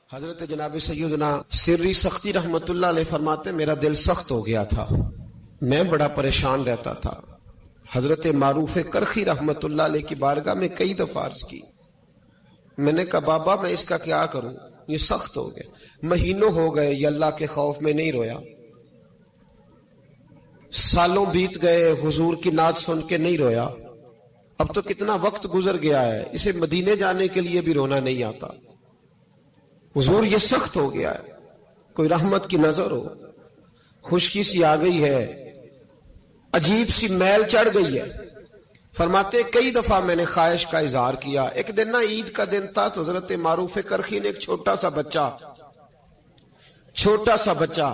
حضرت جناب سیدنا سری سختی رحمت اللہ علیہ فرماتے میرا دل سخت ہو گیا تھا، میں بڑا پریشان رہتا تھا۔ حضرت معروف کرخی رحمت اللہ علیہ کی بارگاہ میں کئی دفعہ عرض کی، میں نے کہا بابا میں اس کا کیا کروں، یہ سخت ہو گیا، مہینوں ہو گئے یہ اللہ کے خوف میں نہیں رویا، سالوں بیت گئے حضور کی نعت سن کے نہیں رویا، اب تو کتنا وقت گزر گیا ہے، اسے مدینے جانے کے لیے بھی رونا نہیں آتا، حضور یہ سخت ہو گیا ہے، کوئی رحمت کی نظر ہو، خشکی سی آ گئی ہے، عجیب سی میل چڑھ گئی ہے۔ فرماتے کئی دفعہ میں نے خواہش کا اظہار کیا۔ ایک دن نا عید کا دن تھا تو حضرت معروف کرخی نے ایک چھوٹا سا بچہ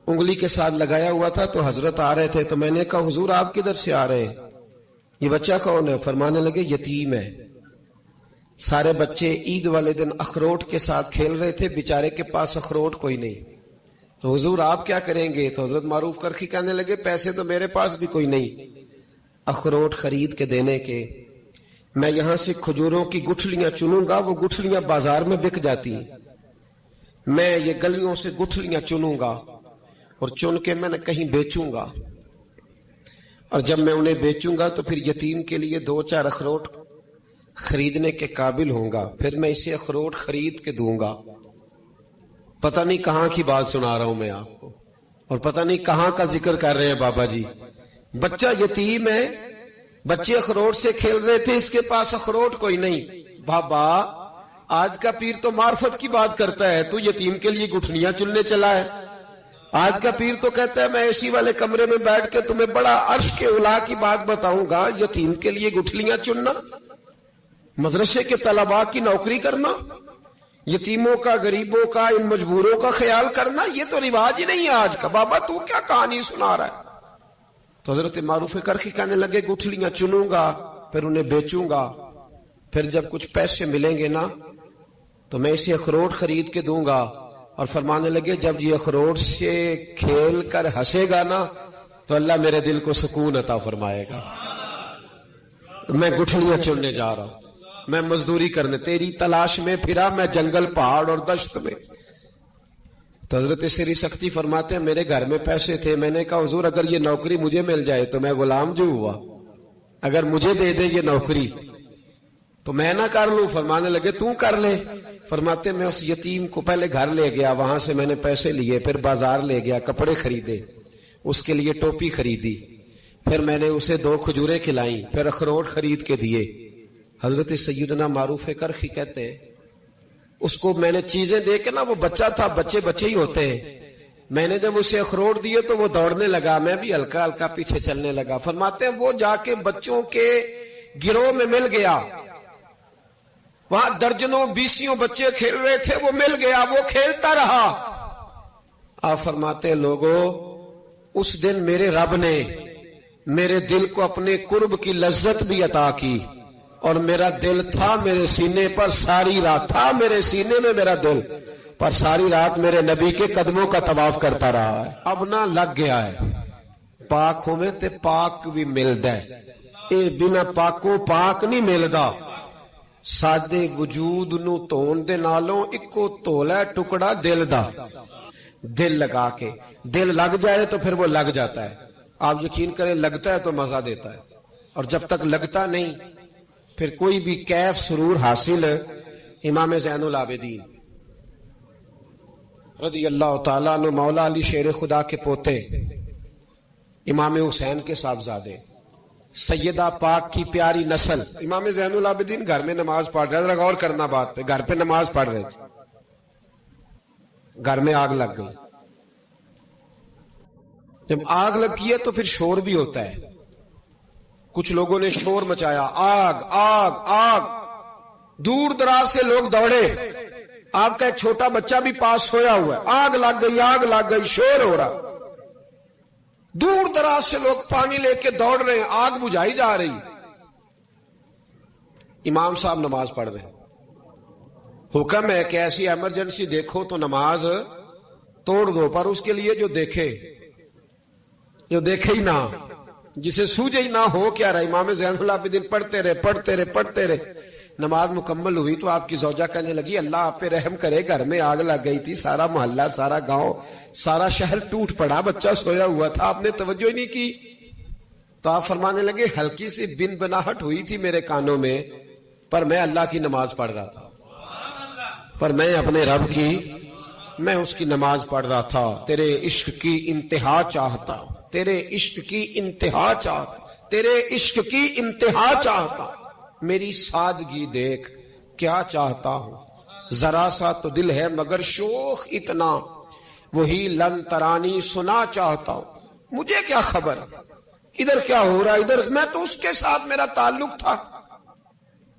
انگلی کے ساتھ لگایا ہوا تھا، تو حضرت آ رہے تھے، تو میں نے کہا حضور آپ کدھر سے آ رہے ہیں، یہ بچہ کون ہے؟ فرمانے لگے یتیم ہے۔ سارے بچے عید والے دن اخروٹ کے ساتھ کھیل رہے تھے، بیچارے کے پاس اخروٹ کوئی نہیں، تو حضور آپ کیا کریں گے؟ تو حضرت معروف کرخی کہنے لگے پیسے تو میرے پاس بھی کوئی نہیں اخروٹ خرید کے دینے کے، میں یہاں سے کھجوروں کی گٹھلیاں چنوں گا، وہ گٹھلیاں بازار میں بک جاتی ہیں، میں یہ گلیوں سے گٹھلیاں چنوں گا اور چن کے میں نے کہیں بیچوں گا، اور جب میں انہیں بیچوں گا تو پھر یتیم کے لیے 2-4 اخروٹ خریدنے کے قابل ہوں گا، پھر میں اسے اخروٹ خرید کے دوں گا۔ پتہ نہیں کہاں کی بات سنا رہا ہوں میں آپ کو، اور پتہ نہیں کہاں کا ذکر کر رہے ہیں بابا جی۔ بچہ یتیم ہے، بچے اخروٹ سے کھیل رہے تھے، اس کے پاس اخروٹ کوئی نہیں۔ بابا آج کا پیر تو معرفت کی بات کرتا ہے، تو یتیم کے لیے گٹھلیاں چننے چلا ہے۔ آج کا پیر تو کہتا ہے میں اے سی والے کمرے میں بیٹھ کے تمہیں بڑا عرش کے اعلیٰ کی بات بتاؤں گا، یتیم کے لیے گٹھلیاں چننا، مدرسے کے طلباء کی نوکری کرنا، یتیموں کا، غریبوں کا، ان مجبوروں کا خیال کرنا، یہ تو رواج ہی نہیں ہے آج کا۔ بابا تو کیا کہانی سنا رہا ہے؟ تو حضرت معروف کرخی کہنے لگے گٹھلیاں چنوں گا، پھر انہیں بیچوں گا، پھر جب کچھ پیسے ملیں گے نا تو میں اسے اخروٹ خرید کے دوں گا، اور فرمانے لگے جب یہ اخروٹ سے کھیل کر ہنسے گا نا تو اللہ میرے دل کو سکون عطا فرمائے گا۔ میں گٹھلیاں چننے جا رہا ہوں، میں مزدوری کرنے، تیری تلاش میں پھرا میں جنگل، پہاڑ اور دشت میں۔ تو حضرت سری سختی فرماتے ہیں میرے گھر میں پیسے تھے، میں نے کہا حضور اگر یہ نوکری مجھے مل جائے تو میں غلام جو ہوا، اگر مجھے دے دے یہ نوکری تو میں نہ کر لوں؟ فرمانے لگے تو کر لے۔ فرماتے میں اس یتیم کو پہلے گھر لے گیا، وہاں سے میں نے پیسے لیے، پھر بازار لے گیا، کپڑے خریدے، اس کے لیے ٹوپی خریدی، پھر میں نے اسے 2 کھجوریں کھلائیں، پھر اخروٹ خرید کے دیے۔ حضرت سیدنا معروف کرخی کہتے ہیں اس کو میں نے چیزیں دے کے نا، وہ بچہ تھا، بچے ہی ہوتے ہیں، میں نے جب اسے اخروٹ دیے تو وہ دوڑنے لگا، میں بھی ہلکا ہلکا پیچھے چلنے لگا۔ فرماتے ہیں وہ جا کے بچوں کے گروہ میں مل گیا، وہاں درجنوں 20 بچے کھیل رہے تھے، وہ مل گیا، وہ کھیلتا رہا۔ آپ فرماتے ہیں لوگوں اس دن میرے رب نے میرے دل کو اپنے قرب کی لذت بھی عطا کی، اور میرا دل تھا میرے سینے پر ساری رات، تھا میرے سینے میں میرا دل، پر ساری رات میرے نبی کے قدموں کا طواف کرتا رہا ہے۔ اب نہ لگ گیا ہے، پاک ہوئے تے پاک بھی ملدا ہے، اے بنا پاکوں پاک نہیں ملدا۔ سادے وجود نو تون دے نالوں اکو تولا ٹکڑا دل دا، دل لگا کے، دل لگ جائے تو پھر وہ لگ جاتا ہے۔ آپ یقین کریں لگتا ہے تو مزہ دیتا ہے، اور جب تک لگتا نہیں پھر کوئی بھی کیف سرور حاصل۔ امام زین العابدین رضی اللہ تعالیٰ عنہ مولا علی شیر خدا کے پوتے، امام حسین کے صاحبزادے، سیدہ پاک کی پیاری نسل، امام زین العابدین گھر میں نماز پڑھ رہے تھے، غور کرنا بات پہ، گھر پہ نماز پڑھ رہے تھے، گھر میں آگ لگ گئی۔ جب آگ لگی ہے تو پھر شور بھی ہوتا ہے، کچھ لوگوں نے شور مچایا، آگ آگ آگ، دور دراز سے لوگ دوڑے، آپ کا ایک چھوٹا بچہ بھی پاس سویا ہوا ہے، آگ لگ گئی، شور ہو رہا، دور دراز سے لوگ پانی لے کے دوڑ رہے ہیں، آگ بجھائی جا رہی، امام صاحب نماز پڑھ رہے ہیں۔ حکم ہے کہ ایسی ایمرجنسی دیکھو تو نماز توڑ دو، پر اس کے لیے جو دیکھے ہی نہ، جسے سوجے ہی نہ ہو کیا رہا۔ امام زین العابدین پڑھتے رہے، نماز مکمل ہوئی تو آپ کی زوجہ کہنے لگی اللہ آپ پہ رحم کرے، گھر میں آگ لگ گئی تھی، سارا محلہ، سارا گاؤں، سارا شہر ٹوٹ پڑا، بچہ سویا ہوا تھا، آپ نے توجہ ہی نہیں کی۔ تو آپ فرمانے لگے ہلکی سی بن بناہٹ ہوئی تھی میرے کانوں میں، پر میں اللہ کی نماز پڑھ رہا تھا، پر میں اپنے رب کی، میں اس کی نماز پڑھ رہا تھا، تیرے عشق کی انتہا چاہتا، تیرے عشق کی انتہا چاہتا، تیرے عشق کی انتہا چاہتا، میری سادگی دیکھ کیا چاہتا ہوں، ذرا سا تو دل ہے مگر شوق اتنا، وہی لن ترانی سنا چاہتا ہوں، مجھے کیا خبر ادھر کیا ہو رہا ہے، ادھر میں تو اس کے ساتھ میرا تعلق تھا،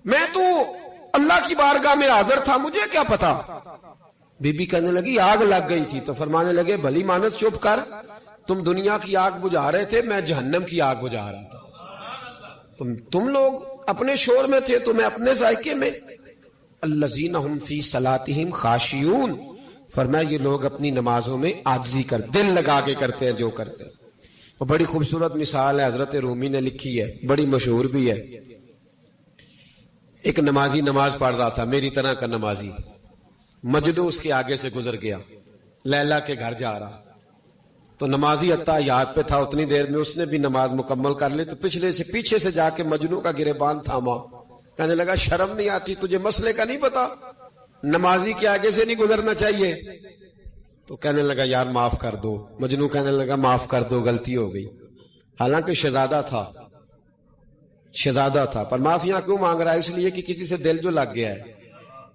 میں تو اللہ کی بارگاہ میں حاضر تھا، مجھے کیا پتا۔ بی بی کہنے لگی آگ لگ گئی تھی، تو فرمانے لگے بھلی مانت چپ کر، تم دنیا کی آگ بجھا رہے تھے، میں جہنم کی آگ بجھا رہا تھا، تم لوگ اپنے شور میں تھے تو میں اپنے ذائقے میں۔ الذین ھم فی صلاتہم خاشعون، فرمایا یہ لوگ اپنی نمازوں میں عاجزی کر، دل لگا کے کرتے ہیں جو کرتے ہیں۔ وہ بڑی خوبصورت مثال ہے، حضرت رومی نے لکھی ہے، بڑی مشہور بھی ہے۔ ایک نمازی نماز پڑھ رہا تھا، میری طرح کا نمازی، مجنوں اس کے آگے سے گزر گیا، لیلا کے گھر جا رہا، تو نمازی اتحیات پہ تھا، اتنی دیر میں اس نے بھی نماز مکمل کر لی، تو پیچھے سے جا کے مجنوں کا گریبان تھاما، کہنے لگا شرم نہیں آتی تجھے، مسئلے کا نہیں پتا، نمازی کے آگے سے نہیں گزرنا چاہیے؟ تو کہنے لگا یار معاف کر دو، مجنوں کہنے لگا معاف کر دو، غلطی ہو گئی، حالانکہ شہزادہ تھا، پر معافیاں کیوں مانگ رہا ہے؟ اس لیے کہ کسی سے دل جو لگ گیا ہے،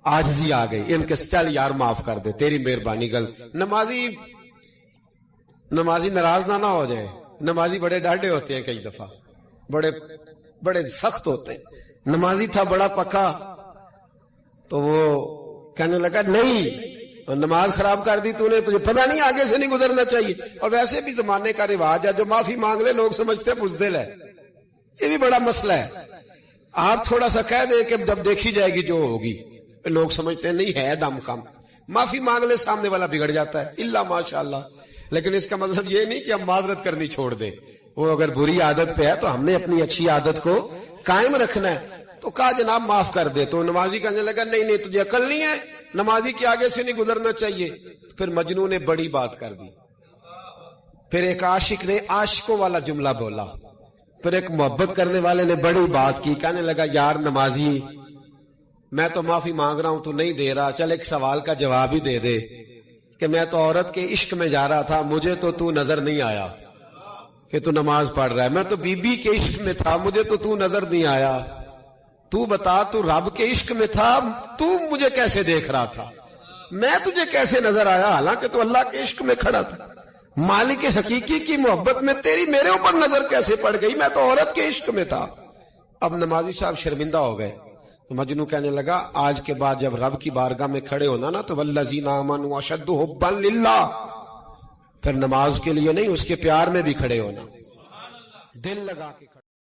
عاجزی آ گئی، ان کے چل یار معاف کر دے، تیری مہربانی، نمازی ناراض نہ ہو جائے، نمازی بڑے ڈاڈے ہوتے ہیں، کئی دفعہ بڑے سخت ہوتے ہیں، نمازی تھا بڑا پکا، تو وہ کہنے لگا نہیں، نماز خراب کر دی تو نے، تجھے پتہ نہیں آگے سے نہیں گزرنا چاہیے، اور ویسے بھی زمانے کا رواج ہے جو معافی مانگ لے لوگ سمجھتے ہیں بزدل ہے، یہ بھی بڑا مسئلہ ہے۔ آپ تھوڑا سا کہہ دیں کہ جب دیکھی جائے گی جو ہوگی، لوگ سمجھتے ہیں نہیں ہے دم کم، معافی مانگ لے سامنے والا بگڑ جاتا ہے، الا ماشاءاللہ، لیکن اس کا مطلب یہ نہیں کہ ہم معذرت کرنی چھوڑ دیں، وہ اگر بری عادت پہ ہے تو ہم نے اپنی اچھی عادت کو قائم رکھنا ہے، تو کہا جناب معاف کر دے، تو نمازی کہنے لگا نہیں تجھے عقل نہیں ہے، نمازی کے آگے سے نہیں گزرنا چاہیے۔ پھر مجنوں نے بڑی بات کر دی، پھر ایک عاشق نے عاشقوں والا جملہ بولا، پھر ایک محبت کرنے والے نے بڑی بات کی، کہنے لگا یار نمازی میں تو معافی مانگ رہا ہوں تو نہیں دے رہا، چل ایک سوال کا جواب ہی دے دے کہ میں تو عورت کے عشق میں جا رہا تھا، مجھے تو نظر نہیں آیا کہ تو نماز پڑھ رہا ہے، میں تو بی بی کے عشق میں تھا، مجھے تو نظر نہیں آیا، تو بتا تو رب کے عشق میں تھا، تو مجھے کیسے دیکھ رہا تھا، میں تجھے کیسے نظر آیا، حالانکہ تو اللہ کے عشق میں کھڑا تھا، مالک حقیقی کی محبت میں تیری میرے اوپر نظر کیسے پڑ گئی، میں تو عورت کے عشق میں تھا۔ اب نمازی صاحب شرمندہ ہو گئے، تو مجنوں کہنے لگا آج کے بعد جب رب کی بارگاہ میں کھڑے ہونا نا، تو والذین آمنوا اشد حبا للہ، پھر نماز کے لیے نہیں اس کے پیار میں بھی کھڑے ہونا، دل لگا کے